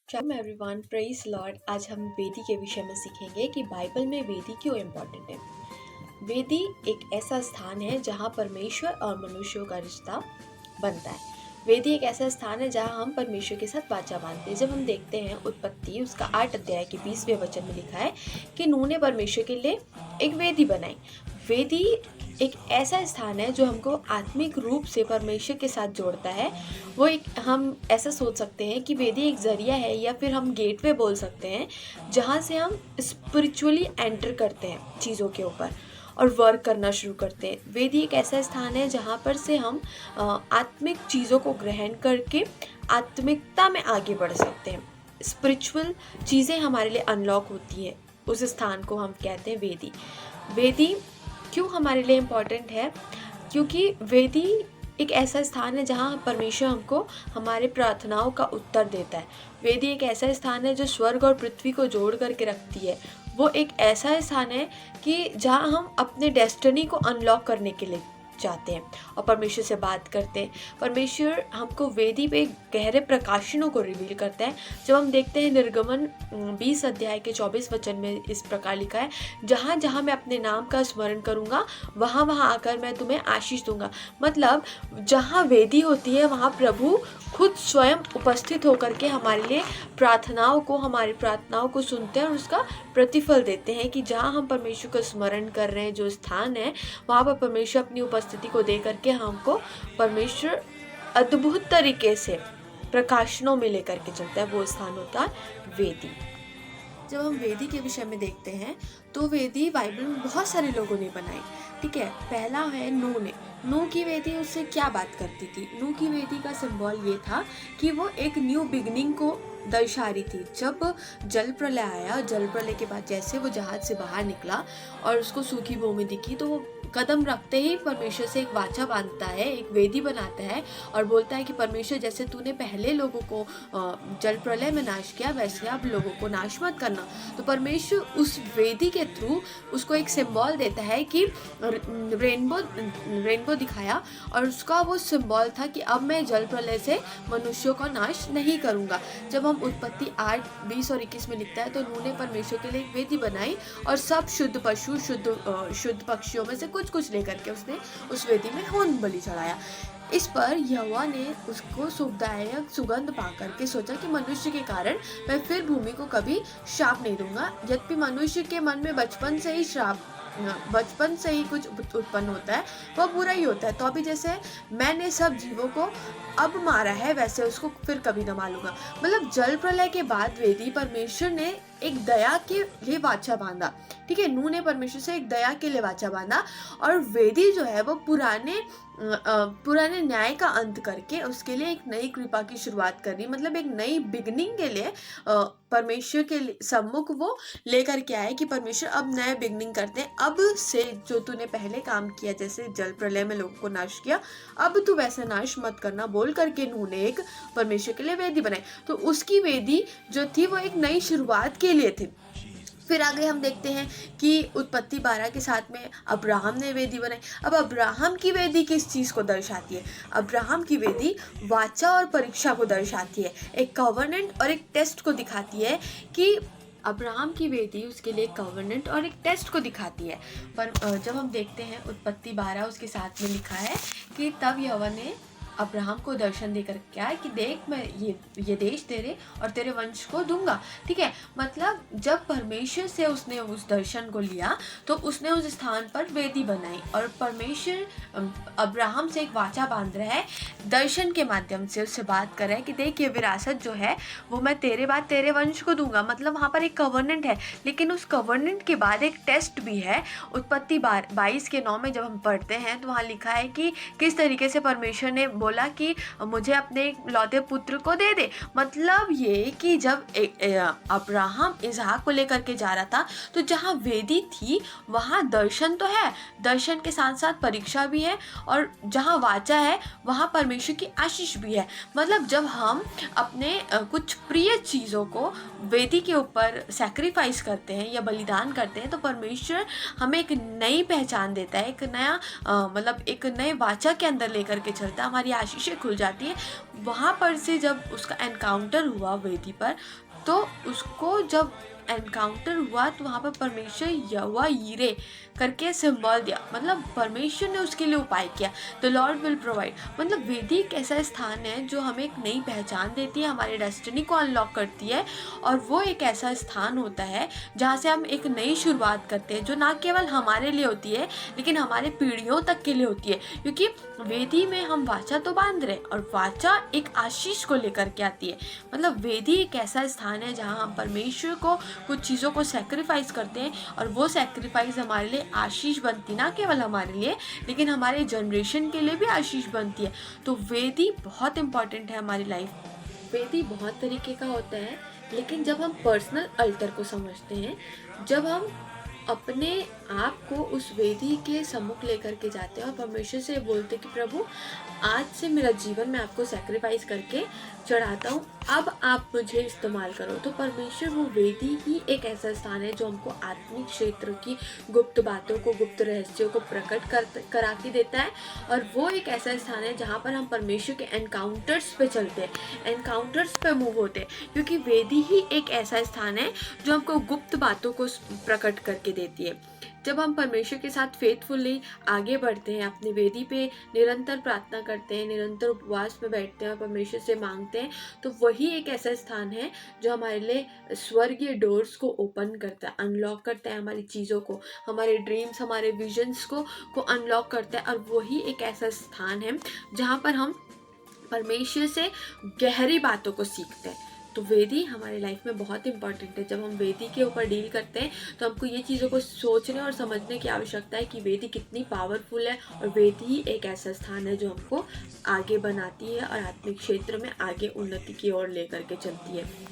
Welcome everyone, praise Lord. आज हम वेदी के विषय में सीखेंगे कि बाइबल में वेदी क्यों इम्पोर्टेंट है। वेदी एक ऐसा स्थान है जहाँ परमेश्वर और मनुष्यों का रिश्ता बनता है। वेदी एक ऐसा स्थान है जहाँ हम परमेश्वर के साथ वाचा बांधते हैं। जब हम देखते हैं उत्पत्ति उसका 8 अध्याय के 20वें वचन में लिखा है कि नूह ने परमेश्वर के लिए एक वेदी बनाई। वेदी एक ऐसा स्थान है जो हमको आत्मिक रूप से परमेश्वर के साथ जोड़ता है। वो एक हम ऐसा सोच सकते हैं कि वेदी एक जरिया है या फिर हम गेटवे बोल सकते हैं जहाँ से हम स्पिरिचुअली एंटर करते हैं चीज़ों के ऊपर और वर्क करना शुरू करते हैं। वेदी एक ऐसा स्थान है जहाँ पर से हम आत्मिक चीज़ों को ग्रहण करके आत्मिकता में आगे बढ़ सकते हैं। स्पिरिचुअल चीज़ें हमारे लिए अनलॉक होती है। उस स्थान को हम कहते हैं वेदी। वेदी क्यों हमारे लिए इम्पॉर्टेंट है? क्योंकि वेदी एक ऐसा स्थान है जहाँ परमेश्वर हमको हमारे प्रार्थनाओं का उत्तर देता है। वेदी एक ऐसा स्थान है जो स्वर्ग और पृथ्वी को जोड़ करके रखती है। वो एक ऐसा स्थान है कि जहाँ हम अपने डेस्टिनी को अनलॉक करने के लिए जाते हैं और परमेश्वर से बात करते हैं। परमेश्वर हमको वेदी पे गहरे प्रकाशनों को रिवील करता है। जब हम देखते हैं निर्गमन 20 अध्याय के 24 वचन में इस प्रकार लिखा है, जहाँ जहाँ मैं अपने नाम का स्मरण करूँगा वहाँ वहाँ आकर मैं तुम्हें आशीष दूंगा। मतलब जहाँ वेदी होती है वहाँ प्रभु खुद स्वयं उपस्थित होकर के हमारे लिए हमारी प्रार्थनाओं को सुनते हैं और उसका प्रतिफल देते हैं। कि जहाँ हम परमेश्वर का स्मरण कर रहे हैं, जो स्थान है वहाँ पर परमेश्वर अपनी उपस्थिति को दे करके हमको परमेश्वर अद्भुत तरीके से प्रकाशनों में लेकर के चलता है। वो स्थान होता है वेदी। जब हम वेदी के विषय में देखते हैं तो वेदी बाइबल में बहुत सारे लोगों ने बनाई। ठीक है, पहला है नूह ने। नूह की वेदी उससे क्या बात करती थी? नूह की वेदी का सिंबल ये था कि वो एक न्यू बिगनिंग को दर्शा रही थी। जब जल प्रलय आया, जल प्रलय के बाद जैसे वो जहाज से बाहर निकला और उसको सूखी भूमि दिखी तो वो कदम रखते ही परमेश्वर से एक वाचा बांधता है, एक वेदी बनाता है और बोलता है कि परमेश्वर, जैसे तूने पहले लोगों को जल प्रलय में नाश किया वैसे अब लोगों को नाश मत करना। तो परमेश्वर उस वेदी के थ्रू उसको एक सिंबल देता है कि रेनबो दिखाया और उसका वो सिंबल था कि अब मैं जल प्रलय से मनुष्यों का नाश नहीं करूँगा। जब हम उत्पत्ति 8, 20 और 21 में लिखता है तो नूह ने परमेश्वर के लिए एक वेदी बनाई और सब शुद्ध पशु शुद्ध पक्षियों में से कुछ लेकर के उसने उस वेदी में होम बलि चढ़ाया। इस पर यहोवा ने उसको सुखदायक सुगंध पा करके सोचा कि मनुष्य के कारण मैं फिर भूमि को कभी श्राप नहीं दूंगा। यद्यपि मनुष्य के मन में बचपन से ही कुछ उत्पन्न होता है, वह बुरा ही होता है। तो अभी जैसे मैंने सब जीवों को अब मारा है वैसे उसको फिर कभी न मारूंगा। मतलब जल प्रलय के बाद वेदी परमेश्वर ने एक दया के लिए वाचा बांधा। ठीक है, नूह ने परमेश्वर से एक दया के लिए वाचा बांधा और वेदी जो है वो पुराने न्याय का अंत करके उसके लिए एक नई कृपा की शुरुआत करनी, मतलब एक नई बिगनिंग के लिए परमेश्वर के सम्मुख वो लेकर के आए कि परमेश्वर अब नया बिगनिंग करते हैं। अब से जो तूने पहले काम किया, जैसे जल प्रलय में लोगों को नाश किया, अब तू वैसा नाश मत करना बोल करके नूह ने एक परमेश्वर के लिए वेदी बनाई। तो उसकी वेदी जो थी वो एक नई शुरुआत के लिए थी। फिर आगे हम देखते हैं कि उत्पत्ति 12 के साथ में अब्राहम ने वेदी बनाई। अब अब्राहम की वेदी किस चीज़ को दर्शाती है? अब्राहम की वेदी वाचा और परीक्षा को दर्शाती है, एक कवर्नेंट और एक टेस्ट को दिखाती है। कि अब्राहम की वेदी उसके लिए कवर्नेंट और एक टेस्ट को दिखाती है। पर जब हम देखते हैं उत्पत्ति 12 उसके साथ में लिखा है कि तब यहोवा ने अब्राहम को दर्शन देकर क्या है कि देख, मैं ये देश तेरे और तेरे वंश को दूंगा। ठीक है, मतलब जब परमेश्वर से उसने उस दर्शन को लिया तो उसने उस स्थान पर वेदी बनाई और परमेश्वर अब्राहम से एक वाचा बांध रहा है, दर्शन के माध्यम से उससे बात कर रहा है कि देख, ये विरासत जो है वो मैं तेरे बाद तेरे वंश को दूंगा। मतलब वहाँ पर एक कवर्नेंट है, लेकिन उस कवर्नेंट के बाद एक टेस्ट भी है। उत्पत्ति 22:9 में जब हम पढ़ते हैं तो वहाँ लिखा है कि किस तरीके से परमेश्वर ने बोला कि मुझे अपने लौते पुत्र को दे दे। मतलब ये कि जब अब्राहम इसहाक को लेकर के जा रहा था तो जहाँ वेदी थी वहाँ दर्शन तो है, दर्शन के साथ साथ परीक्षा भी है, और जहाँ वाचा है वहाँ परमेश्वर की आशीष भी है। मतलब जब हम अपने कुछ प्रिय चीज़ों को वेदी के ऊपर सैक्रिफाइस करते हैं या बलिदान करते हैं तो परमेश्वर हमें एक नई पहचान देता है, एक नया मतलब एक नए वाचा के अंदर लेकर के चलता है, हमारी आशीषें खुल जाती हैं। वहाँ पर से जब उसका एनकाउंटर हुआ वेदी पर, तो उसको जब एनकाउंटर हुआ तो वहाँ पर परमेश्वर यहोवा यीरे करके सिंबल दिया, मतलब परमेश्वर ने उसके लिए उपाय किया। द लॉर्ड विल प्रोवाइड, मतलब वेदी एक ऐसा स्थान है जो हमें एक नई पहचान देती है, हमारे डेस्टिनी को अनलॉक करती है। और वो एक ऐसा स्थान होता है जहाँ से हम एक नई शुरुआत करते हैं, जो ना केवल हमारे लिए होती है लेकिन हमारे पीढ़ियों तक के लिए होती है। क्योंकि वेदी में हम वाचा तो बांध रहे हैं और वाचा एक आशीष को लेकर के आती है। मतलब वेदी एक ऐसा स्थान है जहाँ हम परमेश्वर को कुछ चीज़ों को सेक्रीफाइस करते हैं, और वो सेक्रीफाइस हमारे लिए आशीष बनती, ना केवल हमारे लिए लेकिन हमारे जनरेशन के लिए भी आशीष बनती है। तो वेदी बहुत इंपॉर्टेंट है हमारी लाइफ। वेदी बहुत तरीके का होता है, लेकिन जब हम पर्सनल अल्टर को समझते हैं, जब हम अपने आप को उस वेदी के सम्मुख लेकर के जाते हैं और परमेश्वर से बोलते हैं कि प्रभु, आज से मेरा जीवन मैं आपको सैक्रिफाइस करके चढ़ाता हूँ, अब आप मुझे इस्तेमाल करो। तो परमेश्वर, वो वेदी ही एक ऐसा स्थान है जो हमको आत्मिक क्षेत्र की गुप्त बातों को, गुप्त रहस्यों को प्रकट करा के देता है। और वो एक ऐसा स्थान है जहाँ पर हम परमेश्वर के एनकाउंटर्स पे चलते हैं, एनकाउंटर्स पे मूव होते हैं, क्योंकि वेदी ही एक ऐसा स्थान है जो हमको गुप्त बातों को प्रकट करके देती है। जब हम परमेश्वर के साथ फेथफुली आगे बढ़ते हैं, अपनी वेदी पे निरंतर प्रार्थना करते हैं, निरंतर उपवास में बैठते हैं और परमेश्वर से मांगते हैं, तो वही एक ऐसा स्थान है जो हमारे लिए स्वर्गीय डोर्स को ओपन करता है, अनलॉक करता है, हमारी चीज़ों को, हमारे ड्रीम्स, हमारे विजन्स को अनलॉक करता है। और वही एक ऐसा स्थान है जहाँ पर हम परमेश्वर से गहरी बातों को सीखते हैं। तो वेदी हमारे लाइफ में बहुत इंपॉर्टेंट है। जब हम वेदी के ऊपर डील करते हैं तो हमको ये चीज़ों को सोचने और समझने की आवश्यकता है कि वेदी कितनी पावरफुल है, और वेदी ही एक ऐसा स्थान है जो हमको आगे बनाती है और आत्मिक क्षेत्र में आगे उन्नति की ओर लेकर के चलती है।